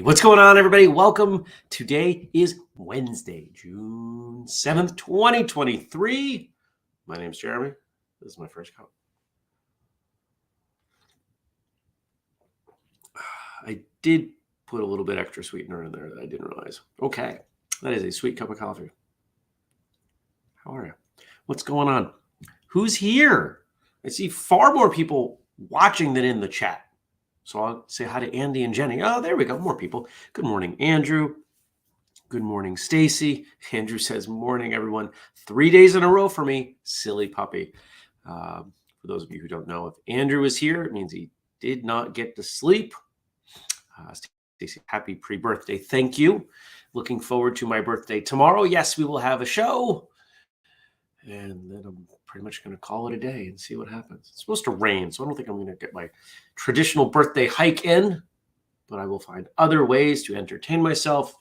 What's going on, everybody? Welcome. Today is Wednesday, June 7th, 2023. My name's Jeremy. This is my first cup. I did put a little bit extra sweetener in there that I didn't realize. Okay, that is a sweet cup of coffee. How are you? What's going on? Who's here? I see far more people watching than in the chat. So I'll say hi to Andy and Jenny. Oh, there we go. More people. Good morning, Andrew. Good morning, Stacy. Andrew says, morning, everyone. 3 days in a row for me. Silly puppy. For those of you who don't know, if Andrew is here, it means he did not get to sleep. Stacy, happy pre-birthday. Thank you. Looking forward to my birthday tomorrow. Yes, we will have a show. And then I'm pretty much going to call it a day and see what happens. It's supposed to rain, so I don't think I'm going to get my traditional birthday hike in, but I will find other ways to entertain myself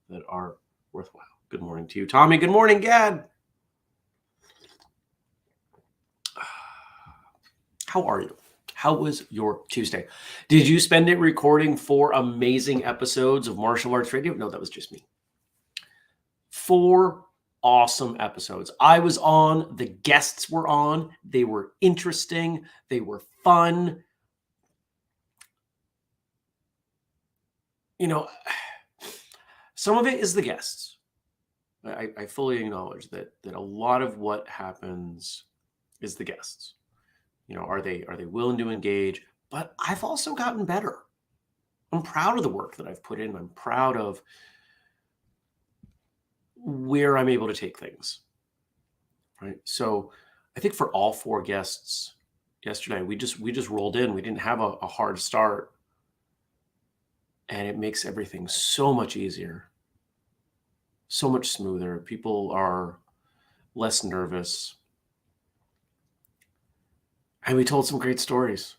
that are worthwhile. Good morning to you, Tommy. Good morning, Gad. How are you? How was your Tuesday? Did you spend it recording 4 amazing episodes of Martial Arts Radio? No, that was just me. 4 awesome episodes. I was on, the guests were on, they were interesting, they were fun. You know, some of it is the guests. I fully acknowledge that a lot of what happens is the guests. You know, are they willing to engage? But I've also gotten better. I'm proud of the work that I've put in. I'm proud of where I'm able to take things, right? So I think for all 4 guests yesterday, we just rolled in. We didn't have a hard start, and it makes everything so much easier, so much smoother. People are less nervous, and we told some great stories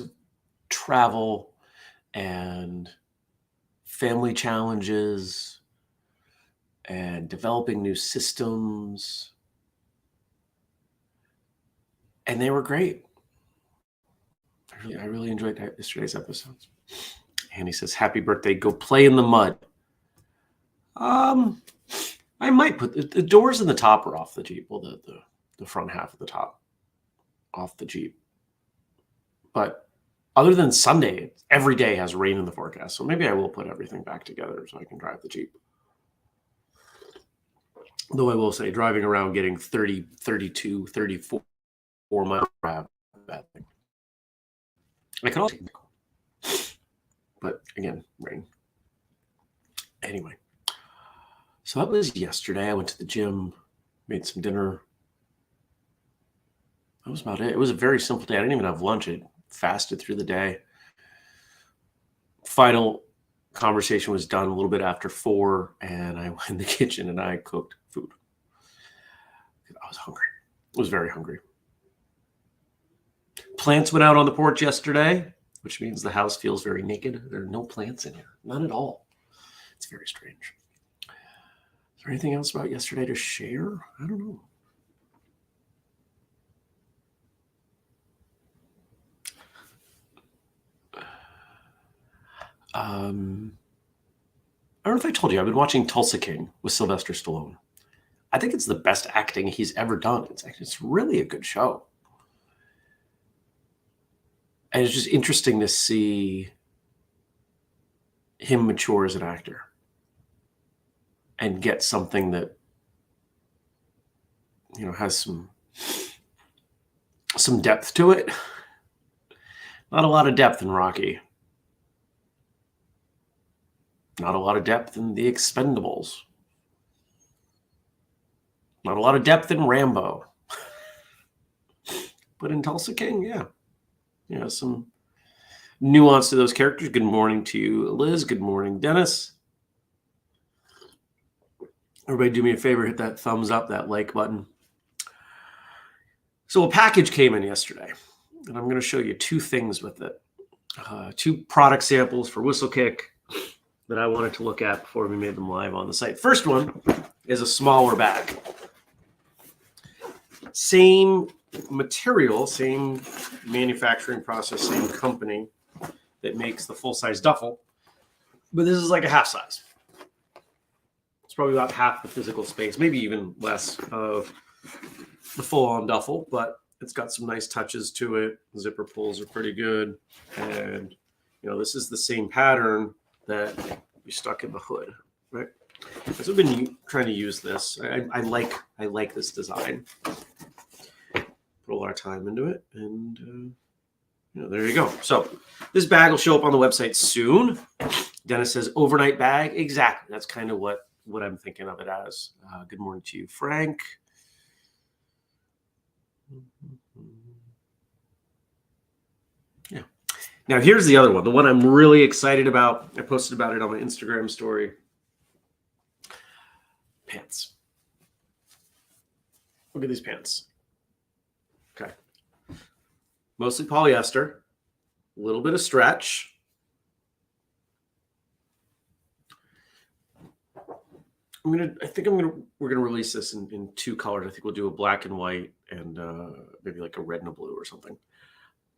of travel and family challenges and developing new systems. And they were great. I really enjoyed yesterday's episodes. And he says, happy birthday, go play in the mud. I might put the doors in the top are off the Jeep. Well, the front half of the top off the Jeep. But other than Sunday, every day has rain in the forecast. So maybe I will put everything back together so I can drive the Jeep. Though I will say, driving around getting 30, 32, 34 miles per hour, bad thing. I can also, but again, rain. Anyway, so that was yesterday. I went to the gym, made some dinner. That was about it. It was a very simple day. I didn't even have lunch. I fasted through the day. Final conversation was done a little bit after 4, and I went in the kitchen and I cooked food. I was hungry. I was very hungry. Plants went out on the porch yesterday, which means the house feels very naked. There are no plants in here. None at all. It's very strange. Is there anything else about yesterday to share? I don't know. I don't know if I told you, I've been watching Tulsa King with Sylvester Stallone. I think it's the best acting he's ever done. It's really a good show. And it's just interesting to see him mature as an actor and get something that, you know, has some depth to it. Not a lot of depth in Rocky. Not a lot of depth in The Expendables. Not a lot of depth in Rambo. But in Tulsa King, yeah, some nuance to those characters. Good morning to you, Liz. Good morning, Dennis. Everybody do me a favor, hit that thumbs up, that like button. So a package came in yesterday, and I'm going to show you two things with it. Two product samples for Whistlekick that I wanted to look at before we made them live on the site. First one is a smaller bag. Same material, same manufacturing process, same company that makes the full-size duffel, but this is like a half size. It's probably about half the physical space, maybe even less of the full-on duffel, but it's got some nice touches to it. The zipper pulls are pretty good, and this is the same pattern that we stuck in the hood, right? So I've been trying to use this. I like this design. Put a lot of time into it, and there you go. So this bag will show up on the website soon. Dennis says overnight bag. Exactly. That's kind of what I'm thinking of it as. Good morning to you, Frank. Yeah. Now here's the other one. The one I'm really excited about. I posted about it on my Instagram story. Pants. Look at these pants. Okay. Mostly polyester, a little bit of stretch. We're gonna release this in two colors. I think we'll do a black and white and maybe like a red and a blue or something. It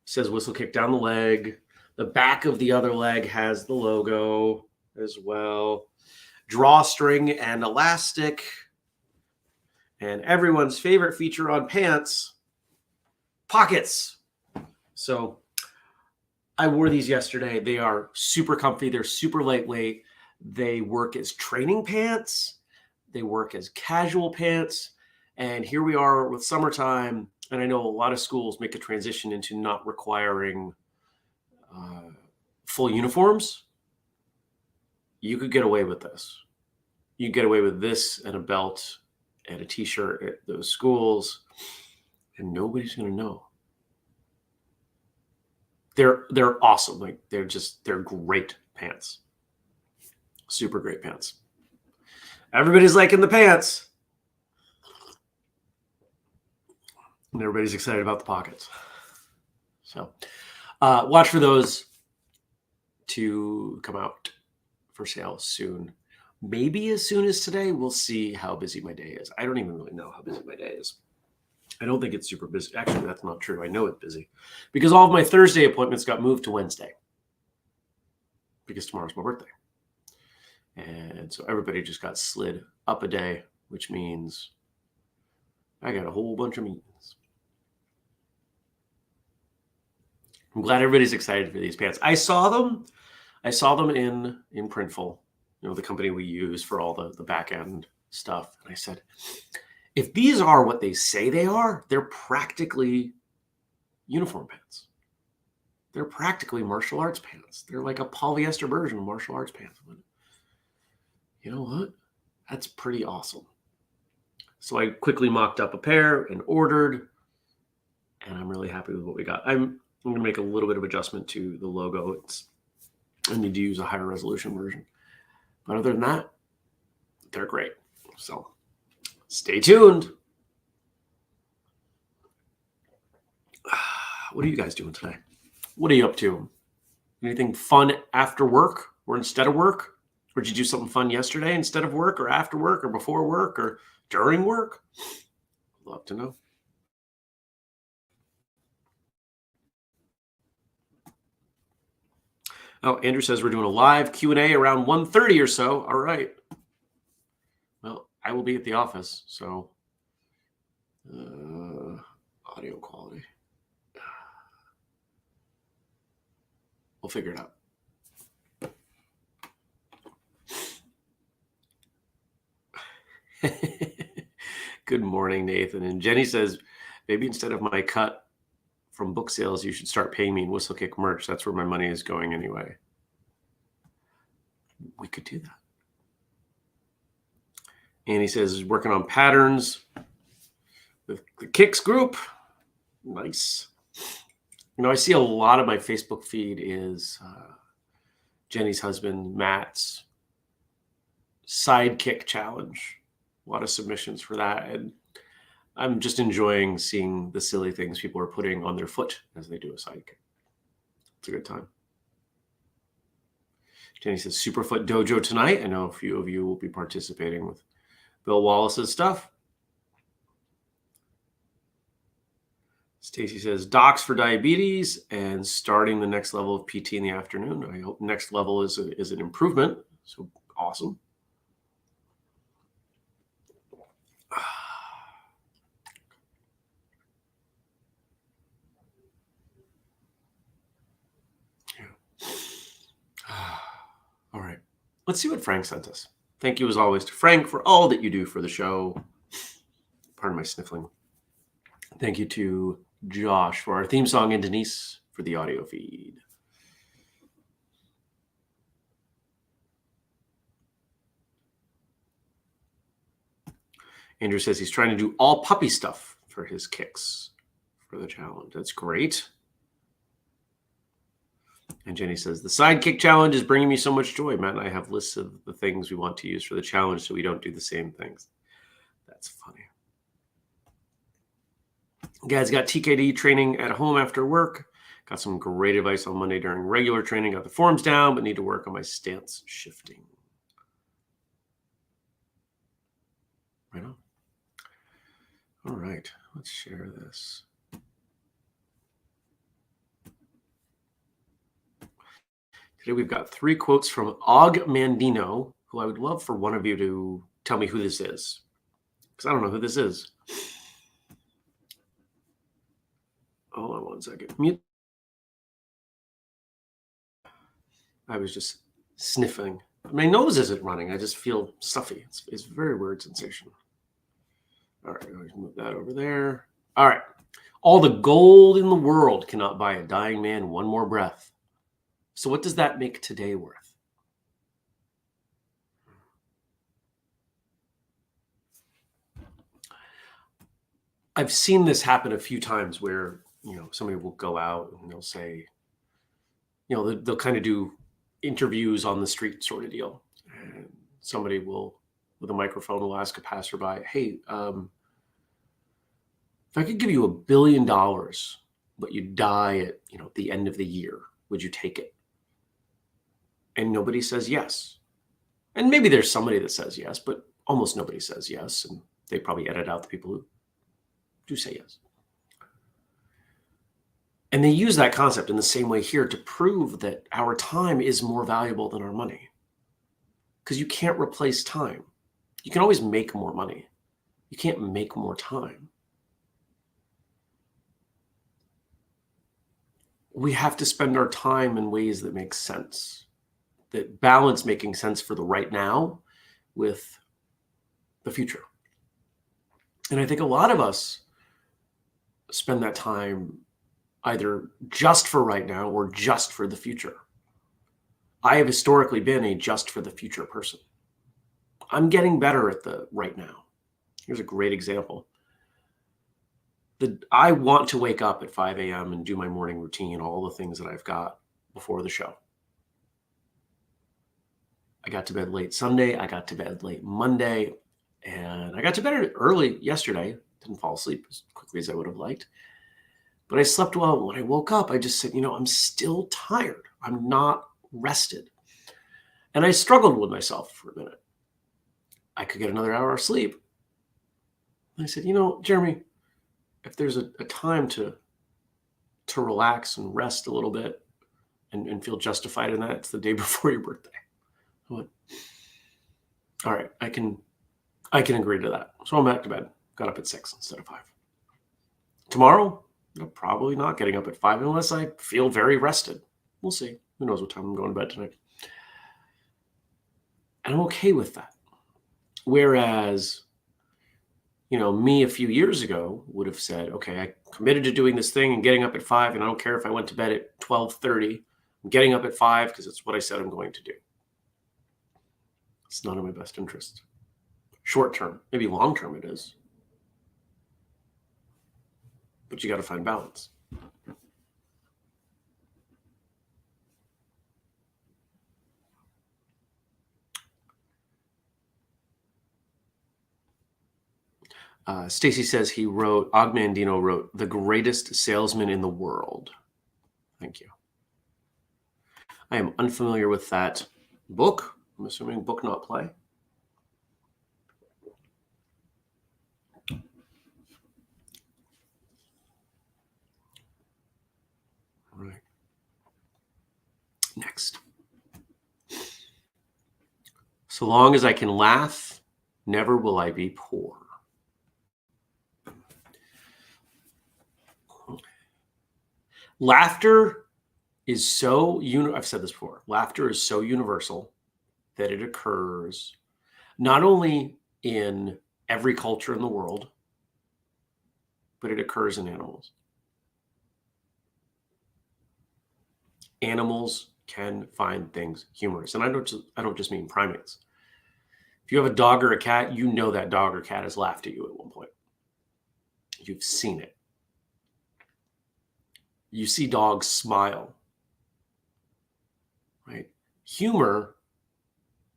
says Whistlekick down the leg. The back of the other leg has the logo as well. Drawstring and elastic. And everyone's favorite feature on pants, pockets. So I wore these yesterday. They are super comfy. They're super lightweight. They work as training pants. They work as casual pants. And here we are with summertime. And I know a lot of schools make a transition into not requiring full uniforms. You could get away with this. You get away with this and a belt and a t-shirt at those schools, and nobody's going to know. They're awesome. Like they're great pants. Super great pants. Everybody's liking the pants. And everybody's excited about the pockets. So watch for those to come out for sale soon. Maybe as soon as today. We'll see how busy my day is. I don't even really know how busy my day is. I don't think it's super busy. Actually, that's not true. I know it's busy because all of my Thursday appointments got moved to Wednesday because tomorrow's my birthday. And so everybody just got slid up a day, which means I got a whole bunch of meetings. I'm glad everybody's excited for these pants. I saw them in Printful, the company we use for all the back end stuff. And I said, if these are what they say they are, they're practically uniform pants. They're practically martial arts pants. They're like a polyester version of martial arts pants. You know what? That's pretty awesome. So I quickly mocked up a pair and ordered, and I'm really happy with what we got. I'm going to make a little bit of adjustment to the logo. I need to use a higher resolution version. But other than that, they're great. So stay tuned. What are you guys doing today? What are you up to? Anything fun after work or instead of work? Or did you do something fun yesterday instead of work or after work or before work or during work? Love to know. Oh, Andrew says we're doing a live Q&A around 1:30 or so. All right. Well, I will be at the office, so audio quality. We'll figure it out. Good morning, Nathan. And Jenny says, maybe instead of my cut from book sales, you should start paying me in Whistlekick merch. That's where my money is going anyway. We could do that. And he says he's working on patterns with the Kicks group. Nice. I see a lot of my Facebook feed is Jenny's husband, Matt's sidekick challenge. A lot of submissions for that. And I'm just enjoying seeing the silly things people are putting on their foot as they do a sidekick. It's a good time. Jenny says, Superfoot Dojo tonight. I know a few of you will be participating with Bill Wallace's stuff. Stacy says, docs for diabetes and starting the next level of PT in the afternoon. I hope next level is an improvement. So awesome. All right. Let's see what Frank sent us. Thank you, as always, to Frank for all that you do for the show. Pardon my sniffling. Thank you to Josh for our theme song and Denise for the audio feed. Andrew says he's trying to do all puppy stuff for his kicks for the challenge. That's great. And Jenny says, the sidekick challenge is bringing me so much joy. Matt and I have lists of the things we want to use for the challenge so we don't do the same things. That's funny. Guys, got TKD training at home after work. Got some great advice on Monday during regular training. Got the forms down, but need to work on my stance shifting. Right on. All right, let's share this. Today we've got 3 quotes from Og Mandino, who I would love for one of you to tell me who this is, because I don't know who this is. Hold on one second. Mute. I was just sniffing. My nose isn't running. I just feel stuffy. It's a very weird sensation. All right, I'll move that over there. All right. All the gold in the world cannot buy a dying man one more breath. So what does that make today worth? I've seen this happen a few times where, somebody will go out and they'll say, they'll kind of do interviews on the street sort of deal. And somebody will, with a microphone, will ask a passerby, hey, if I could give you $1 billion, but you die at, the end of the year, would you take it? And nobody says yes. And maybe there's somebody that says yes, but almost nobody says yes. And they probably edit out the people who do say yes. And they use that concept in the same way here to prove that our time is more valuable than our money. Because you can't replace time. You can always make more money. You can't make more time. We have to spend our time in ways that make sense, that balance making sense for the right now with the future. And I think a lot of us spend that time either just for right now or just for the future. I have historically been a just for the future person. I'm getting better at the right now. Here's a great example. I want to wake up at 5 a.m. and do my morning routine, all the things that I've got before the show. I got to bed late Sunday. I got to bed late Monday. And I got to bed early yesterday. Didn't fall asleep as quickly as I would have liked. But I slept well. When I woke up, I just said, I'm still tired. I'm not rested. And I struggled with myself for a minute. I could get another hour of sleep. And I said, Jeremy, if there's a time to relax and rest a little bit and feel justified in that, it's the day before your birthday. I went, all right, I can agree to that. So I'm back to bed. Got up at 6 instead of 5. Tomorrow, I'm probably not getting up at 5 unless I feel very rested. We'll see. Who knows what time I'm going to bed tonight. And I'm okay with that. Whereas, me a few years ago would have said, okay, I committed to doing this thing and getting up at 5, and I don't care if I went to bed at 12:30. I'm getting up at 5 because it's what I said I'm going to do. It's not in my best interest. Short term, maybe long term it is. but you got to find balance. Stacy says Og Mandino wrote The Greatest Salesman in the World. Thank you. I am unfamiliar with that book. I'm assuming book, not play. All right. Next. So long as I can laugh, never will I be poor. Laughter is so I've said this before. Laughter is so universal that it occurs not only in every culture in the world, but it occurs in animals. Animals can find things humorous, and I don't just mean primates. If you have a dog or a cat, you know that dog or cat has laughed at you at one point. You've seen it. You see dogs smile, right? Humor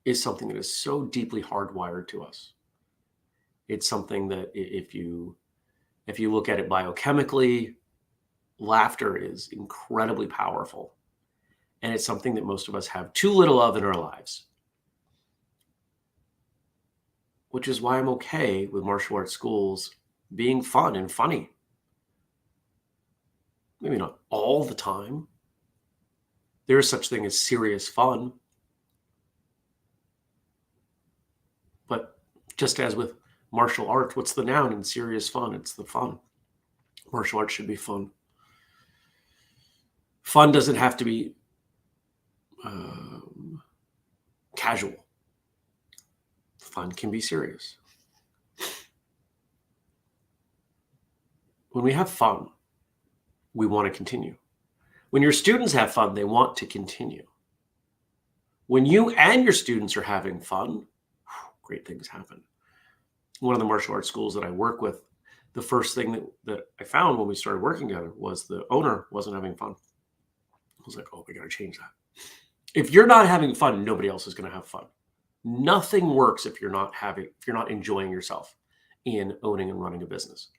is something that is so deeply hardwired to us. It's something that if you look at it biochemically, laughter is incredibly powerful. And it's something that most of us have too little of in our lives. Which is why I'm okay with martial arts schools being fun and funny. Maybe not all the time. There is such thing as serious fun. But just as with martial arts, what's the noun in serious fun? It's the fun. Martial arts should be fun. Fun doesn't have to be casual. Fun can be serious. When we have fun, we want to continue. When your students have fun, they want to continue. When you and your students are having fun, great things happen. One of the martial arts schools that I work with, the first thing that I found when we started working together was the owner wasn't having fun. I was like, oh, we got to change that. If you're not having fun, nobody else is going to have fun. Nothing works if you're not enjoying yourself in owning and running a business,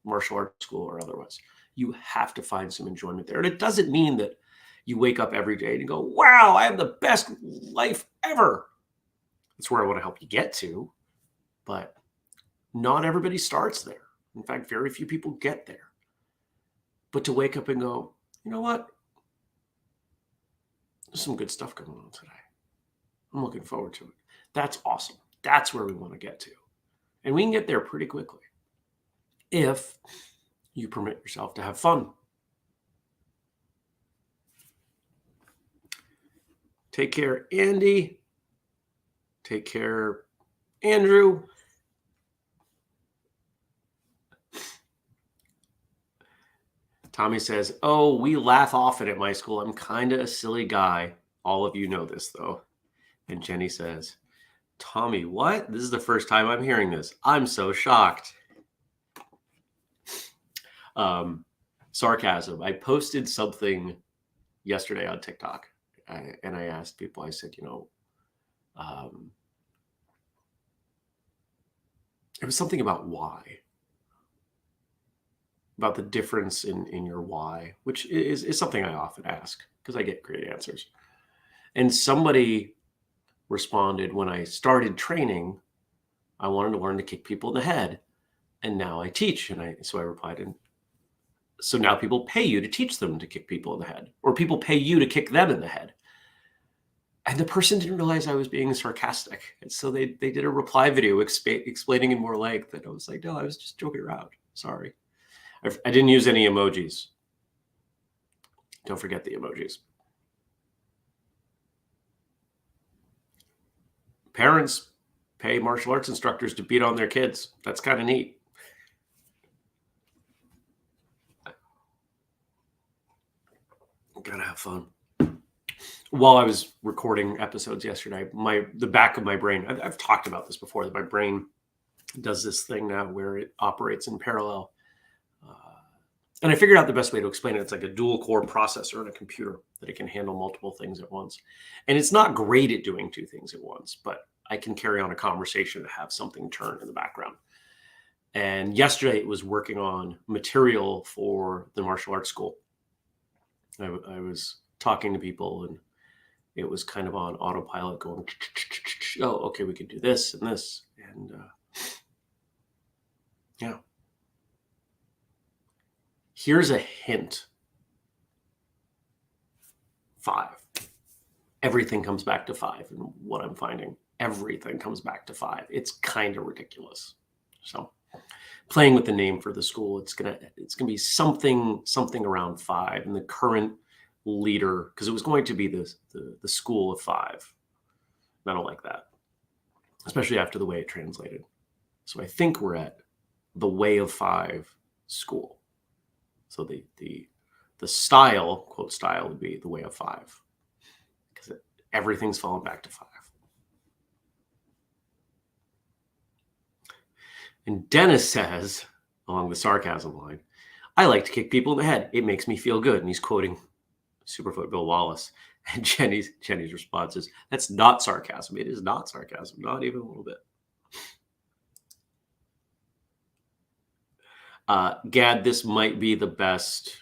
martial arts school or otherwise. You have to find some enjoyment there. And it doesn't mean that you wake up every day and go, wow, I have the best life ever. That's where I want to help you get to. But not everybody starts there. In fact, very few people get there. But to wake up and go, you know what? There's some good stuff going on today. I'm looking forward to it. That's awesome. That's where we want to get to. And we can get there pretty quickly if you permit yourself to have fun. Take care, Andy. Take care, Andrew. Tommy says, oh, we laugh often at my school. I'm kind of a silly guy. All of you know this, though. And Jenny says, Tommy, what? This is the first time I'm hearing this. I'm so shocked. Sarcasm. I posted something yesterday on TikTok, and I asked people, I said, it was something about why. About the difference in your why, which is something I often ask because I get great answers. And somebody responded, when I started training, I wanted to learn to kick people in the head. And now I teach. So I replied, and so now people pay you to teach them to kick people in the head, or people pay you to kick them in the head. And the person didn't realize I was being sarcastic. And so they did a reply video explaining in more length. And I was like, no, I was just joking around. Sorry. I didn't use any emojis. Don't forget the emojis. Parents pay martial arts instructors to beat on their kids. That's kind of neat. Gotta have fun. While I was recording episodes yesterday, the back of my brain, I've talked about this before, that my brain does this thing now where it operates in parallel. And I figured out the best way to explain it. It's like a dual core processor in a computer that it can handle multiple things at once. And it's not great at doing two things at once, but I can carry on a conversation to have something turn in the background. And yesterday it was working on material for the martial arts school. I was talking to people and it was kind of on autopilot going, oh, okay, we can do this and this. And yeah. Here's a hint. 5. Everything comes back to 5. And what I'm finding, everything comes back to 5. It's kind of ridiculous. So playing with the name for the school, it's gonna be something around 5. And the current leader, because it was going to be the school of 5. I don't like that, especially after the way it translated. So I think we're at the way of 5 school. So the style, quote style, would be the way of 5, because everything's fallen back to 5. And Dennis says, along the sarcasm line, I like to kick people in the head. It makes me feel good. And he's quoting Superfoot Bill Wallace. And Jenny's response is, that's not sarcasm. It is not sarcasm, not even a little bit. Gad, this might be the best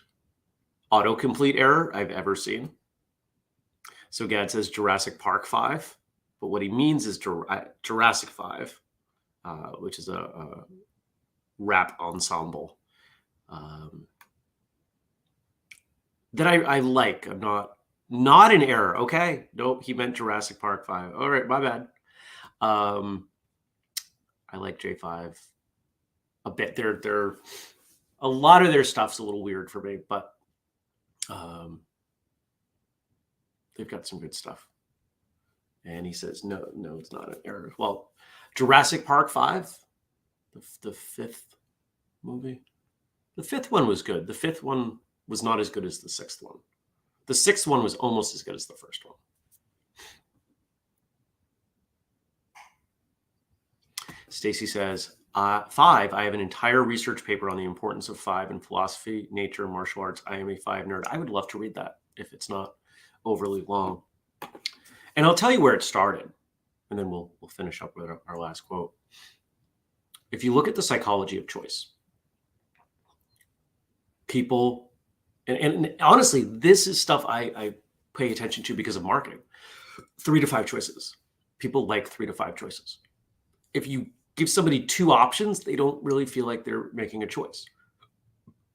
autocomplete error I've ever seen. So Gad says Jurassic Park 5, but what he means is Jurassic 5, which is a rap ensemble that I like. I'm not an error. Okay, nope, he meant Jurassic Park 5. All right, my bad. I like J5 a bit. They're a lot of their stuff's a little weird for me, but they've got some good stuff. And he says, no, it's not an error. Well, Jurassic Park 5, the 5th movie. The 5th one was good. The 5th one was not as good as the 6th one. The 6th one was almost as good as the first one. Stacy says, 5, I have an entire research paper on the importance of 5 in philosophy, nature, martial arts. I am a 5 nerd. I would love to read that if it's not overly long. And I'll tell you where it started, and then we'll finish up with our last quote. If you look at the psychology of choice, people, and honestly, this is stuff I pay attention to because of marketing. 3 to 5 choices. People like 3 to 5 choices. If you give somebody 2 options, they don't really feel like they're making a choice.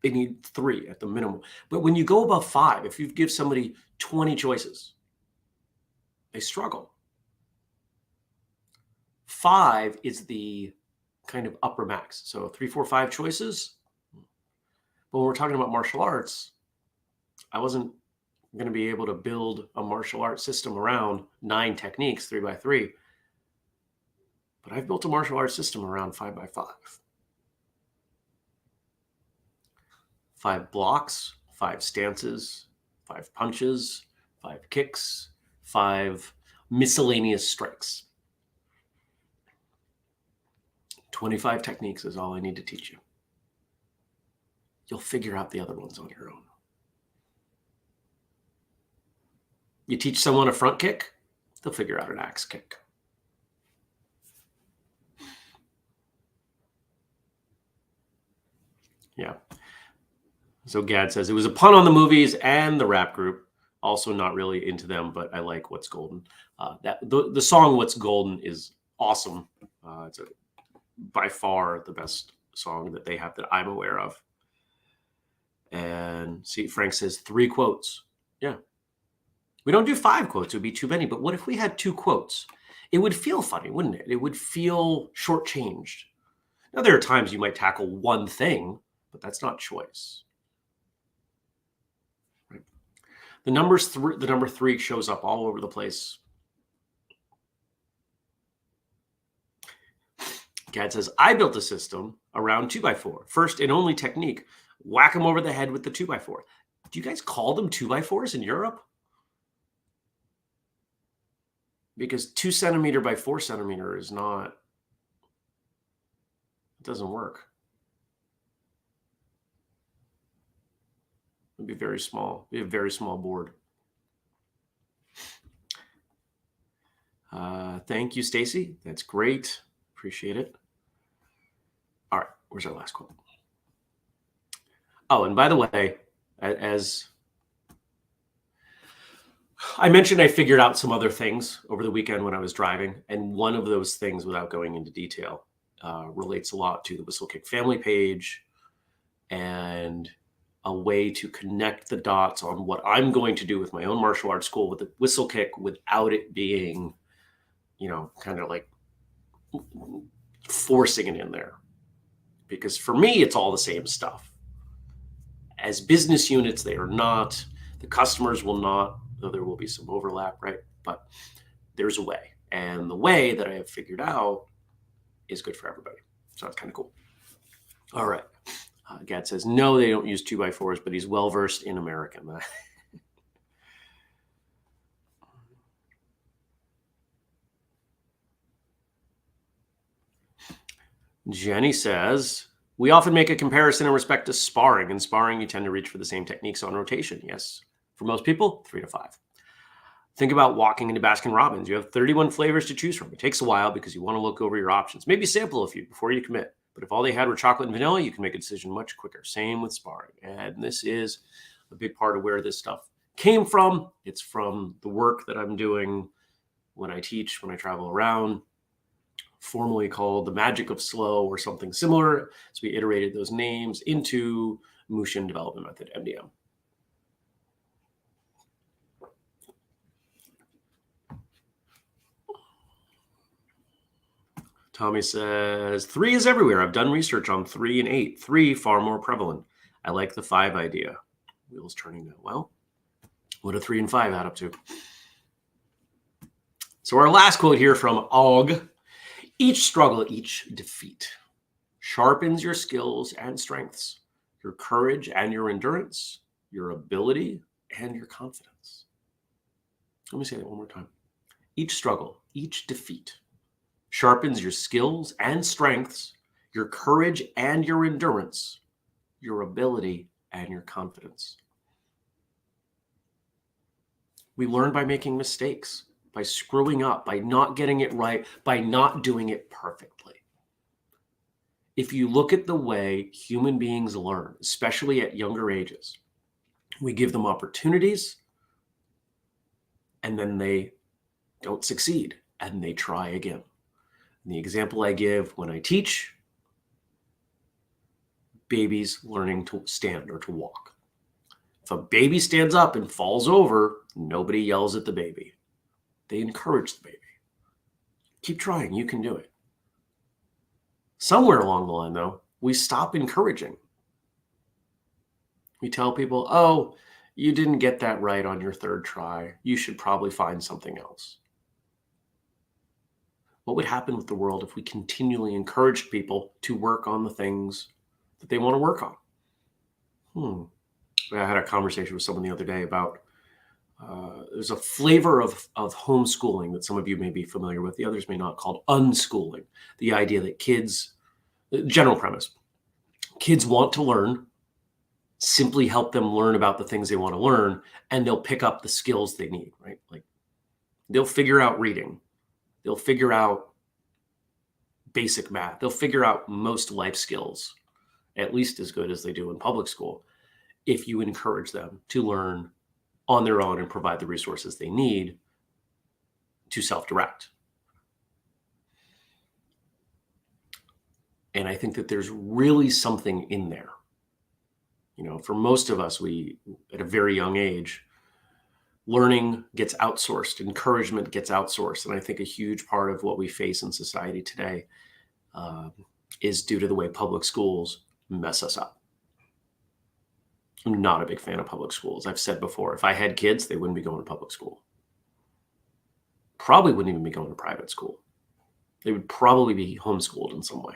They need 3 at the minimum. But when you go above 5, if you give somebody 20 choices, they struggle. 5 is the kind of upper max. So 3, 4, 5 choices. But when we're talking about martial arts, I wasn't going to be able to build a martial arts system around 9 techniques, 3 by 3. But I've built a martial arts system around 5 by 5. 5 blocks, 5 stances, 5 punches, 5 kicks, 5 miscellaneous strikes. 25 techniques is all I need to teach you. You'll figure out the other ones on your own. You teach someone a front kick, they'll figure out an axe kick. Yeah. So Gad says, it was a pun on the movies and the rap group. Also not really into them, but I like What's Golden. The song What's Golden is awesome. It's by far the best song that they have that I'm aware of. And see, Frank says 3 quotes. Yeah. We don't do 5 quotes. It would be too many. But what if we had 2 quotes? It would feel funny, wouldn't it? It would feel shortchanged. Now, there are times you might tackle one thing, but that's not choice. Right? The number 3 shows up all over the place. Gad says, I built a system around 2x4. First and only technique, whack them over the head with the 2x4. Do you guys call them 2x4s in Europe? Because 2 centimeter by 4 centimeter is not, it doesn't work. It'd be very small. Be a very small board. Thank you, Stacy. That's great. Appreciate it. All right, where's our last quote? Oh, and by the way, as I mentioned, I figured out some other things over the weekend when I was driving, and one of those things, without going into detail, relates a lot to the Whistlekick family page and a way to connect the dots on what I'm going to do with my own martial arts school with the Whistlekick without it being, kind of like forcing it in there. Because for me, it's all the same stuff. As business units, they are not. The customers will not, though there will be some overlap, right? But there's a way. And the way that I have figured out is good for everybody. So that's kind of cool. All right. Gad says, no, they don't use 2x4s, but he's well-versed in American. Jenny says, we often make a comparison in respect to sparring. In sparring, you tend to reach for the same techniques on rotation. Yes. For most people, 3 to 5. Think about walking into Baskin Robbins. You have 31 flavors to choose from. It takes a while because you want to look over your options. Maybe sample a few before you commit. But if all they had were chocolate and vanilla, you can make a decision much quicker. Same with sparring. And this is a big part of where this stuff came from. It's from the work that I'm doing when I teach, when I travel around, formerly called the Magic of Slow or something similar. So we iterated those names into Mushin Development Method, MDM. Tommy says, 3 is everywhere. I've done research on 3 and 8. 3 far more prevalent. I like the 5 idea. Wheels turning now. Well, what do 3 and 5 add up to? So our last quote here from Og. Each struggle, each defeat sharpens your skills and strengths, your courage and your endurance, your ability and your confidence. Let me say that one more time. Each struggle, each defeat sharpens your skills and strengths, your courage and your endurance, your ability and your confidence. We learn by making mistakes, by screwing up, by not getting it right, by not doing it perfectly. If you look at the way human beings learn, especially at younger ages, we give them opportunities and then they don't succeed and they try again. And the example I give when I teach, babies learning to stand or to walk. If a baby stands up and falls over, nobody yells at the baby. They encourage the baby. Keep trying, you can do it. Somewhere along the line, though, we stop encouraging. We tell people, oh, you didn't get that right on your 3rd try. You should probably find something else. What would happen with the world if we continually encouraged people to work on the things that they want to work on? I had a conversation with someone the other day about there's a flavor of homeschooling that some of you may be familiar with, the others may not, called unschooling. The idea that kids, general premise, kids want to learn, simply help them learn about the things they want to learn, and they'll pick up the skills they need, right? Like they'll figure out reading. They'll figure out basic math. They'll figure out most life skills, at least as good as they do in public school, if you encourage them to learn on their own and provide the resources they need to self-direct. And I think that there's really something in there. For most of us, we, at a very young age, learning gets outsourced, encouragement gets outsourced. And I think a huge part of what we face in society today is due to the way public schools mess us up. I'm not a big fan of public schools. I've said before, if I had kids, they wouldn't be going to public school. Probably wouldn't even be going to private school. They would probably be homeschooled in some way.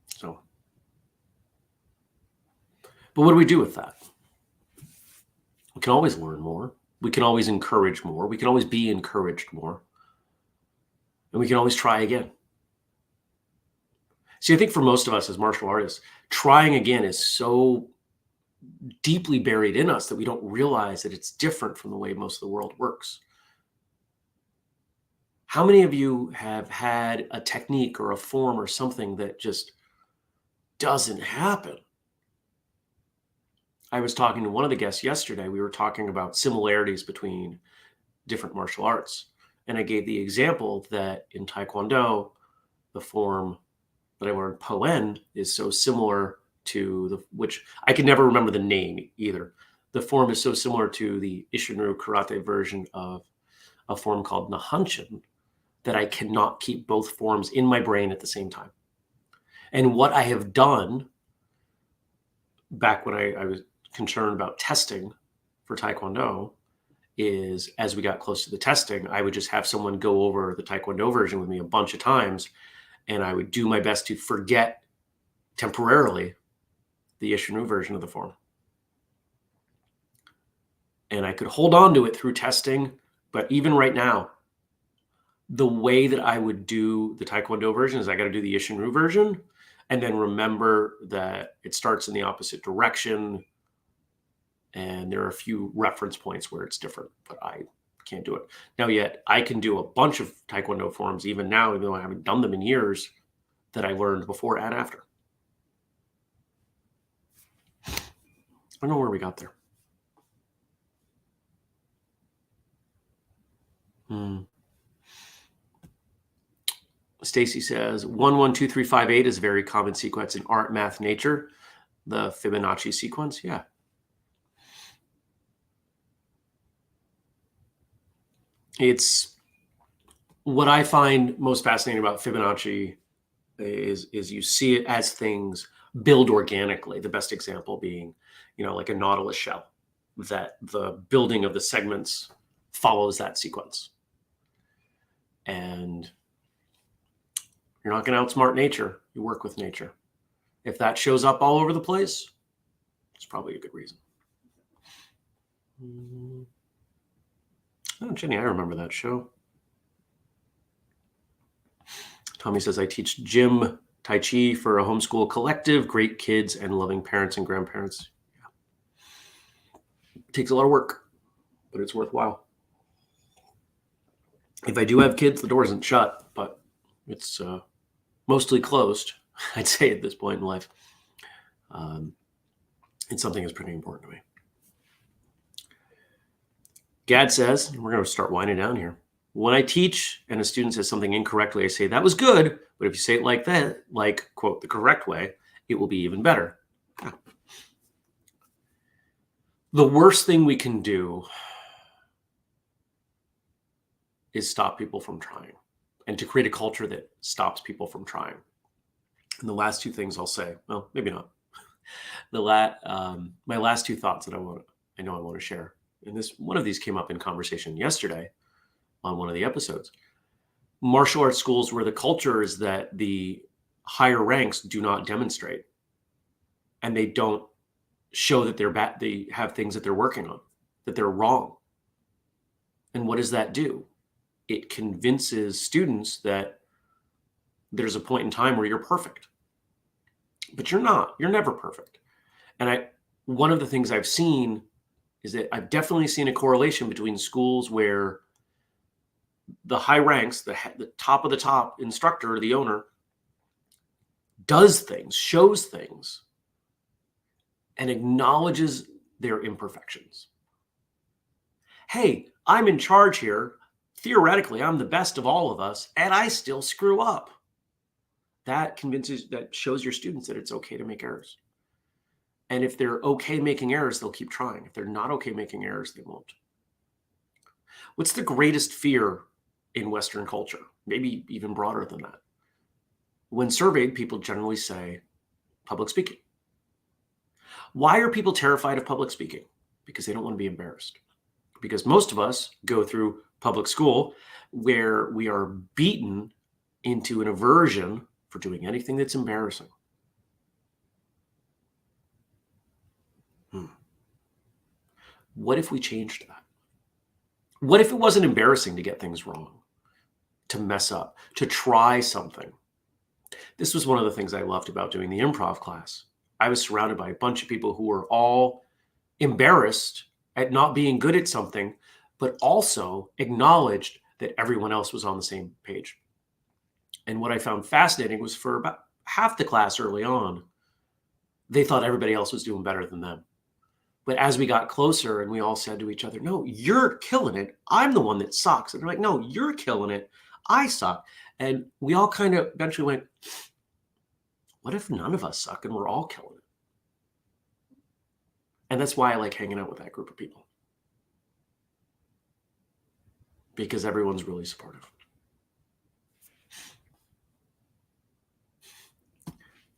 So, but what do we do with that? We can always learn more. We can always encourage more. We can always be encouraged more. And we can always try again. See, I think for most of us as martial artists, trying again is so deeply buried in us that we don't realize that it's different from the way most of the world works. How many of you have had a technique or a form or something that just doesn't happen? I was talking to one of the guests yesterday. We were talking about similarities between different martial arts. And I gave the example that in Taekwondo, the form that I learned Poen is so similar to which I can never remember the name either. The form is so similar to the Ishinryu karate version of a form called Nahanshin that I cannot keep both forms in my brain at the same time. And what I have done back when I was concerned about testing for Taekwondo is, as we got close to the testing, I would just have someone go over the Taekwondo version with me a bunch of times, and I would do my best to forget temporarily the Ishinryu version of the form. And I could hold on to it through testing, but even right now, the way that I would do the Taekwondo version is I got to do the Ishinryu version and then remember that it starts in the opposite direction. And there are a few reference points where it's different, but I can't do it. Now, yet I can do a bunch of Taekwondo forms even now, even though I haven't done them in years, that I learned before and after. I don't know where we got there. Stacy says 1 1 2 3 5 8 is a very common sequence in art, math, nature. The Fibonacci sequence, yeah. It's what I find most fascinating about Fibonacci is you see it as things build organically. The best example being, like a Nautilus shell, that the building of the segments follows that sequence. And you're not going to outsmart nature. You work with nature. If that shows up all over the place, it's probably a good reason. Oh, Jenny, I remember that show. Tommy says, I teach gym Tai Chi for a homeschool collective, great kids and loving parents and grandparents. Yeah. It takes a lot of work, but it's worthwhile. If I do have kids, the door isn't shut, but it's mostly closed, I'd say, at this point in life. It's something that's pretty important to me. Gad says, we're going to start winding down here. When I teach and a student says something incorrectly, I say, that was good, but if you say it like that, like, quote, the correct way, it will be even better. Yeah. The worst thing we can do is stop people from trying and to create a culture that stops people from trying. And the last two things I'll say, well, maybe not. My last two thoughts that I want to share. And one of these came up in conversation yesterday on one of the episodes. Martial arts schools where the culture is that the higher ranks do not demonstrate and they don't show that they're bad. They have things that they're working on, that they're wrong. And what does that do? It convinces students that there's a point in time where you're perfect, but you're not. You're never perfect. And one of the things I've seen is that I've definitely seen a correlation between schools where the high ranks, the top of the top instructor, the owner, does things, shows things, and acknowledges their imperfections. Hey, I'm in charge here. Theoretically, I'm the best of all of us, and I still screw up. That shows your students that it's okay to make errors. And if they're okay making errors, they'll keep trying. If they're not okay making errors, they won't. What's the greatest fear in Western culture? Maybe even broader than that. When surveyed, people generally say public speaking. Why are people terrified of public speaking? Because they don't want to be embarrassed. Because most of us go through public school where we are beaten into an aversion for doing anything that's embarrassing. What if we changed that? What if it wasn't embarrassing to get things wrong, to mess up, to try something, This was one of the things I loved about doing the improv class. I was surrounded by a bunch of people who were all embarrassed at not being good at something, but also acknowledged that everyone else was on the same page. And what I found fascinating was for about half the class early on, they thought everybody else was doing better than them. But as we got closer and we all said to each other, no, you're killing it. I'm the one that sucks. And they're like, no, you're killing it. I suck. And we all kind of eventually went, what if none of us suck and we're all killing it? And that's why I like hanging out with that group of people, because everyone's really supportive.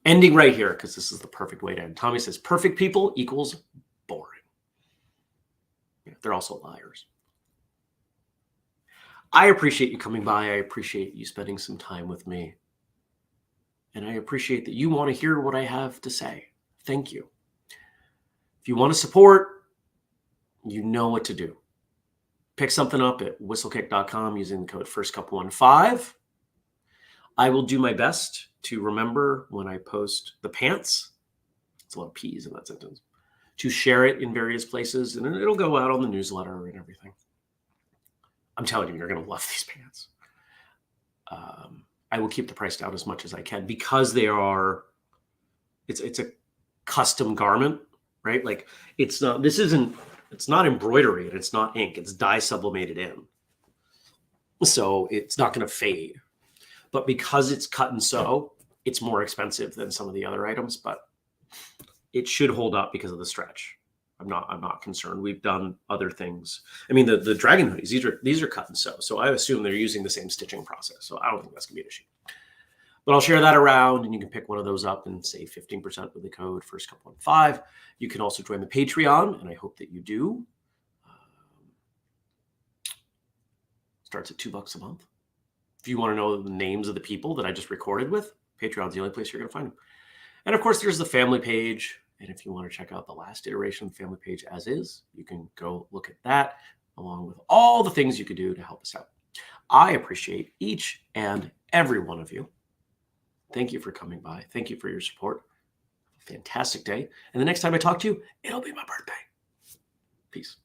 Ending right here, because this is the perfect way to end. Tommy says, perfect people equals boring. Yeah, they're also liars. I appreciate you coming by. I appreciate you spending some time with me. And I appreciate that you want to hear what I have to say. Thank you. If you want to support, you know what to do. Pick something up at whistlekick.com using the code FIRSTCUP15. I will do my best to remember when I post the pants. It's a lot of P's in that sentence. To share it in various places, and it'll go out on the newsletter and everything. I'm telling you, you're going to love these pants. I will keep the price down as much as I can because they are, it's a custom garment, right? Like it's not embroidery and it's not ink. It's dye sublimated in. So it's not going to fade. But because it's cut and sew, it's more expensive than some of the other items, but it should hold up because of the stretch. I'm not concerned. We've done other things. I mean, the dragon hoodies, these are cut and sew. So I assume they're using the same stitching process. So I don't think that's gonna be an issue. But I'll share that around and you can pick one of those up and save 15% with the code FIRSTCUP15. You can also join the Patreon, and I hope that you do. Starts at $2 a month. If you want to know the names of the people that I just recorded with, Patreon's the only place you're going to find them. And of course, there's the family page. And if you want to check out the last iteration of the family page as is, you can go look at that along with all the things you could do to help us out. I appreciate each and every one of you. Thank you for coming by. Thank you for your support. Fantastic day. And the next time I talk to you, it'll be my birthday. Peace.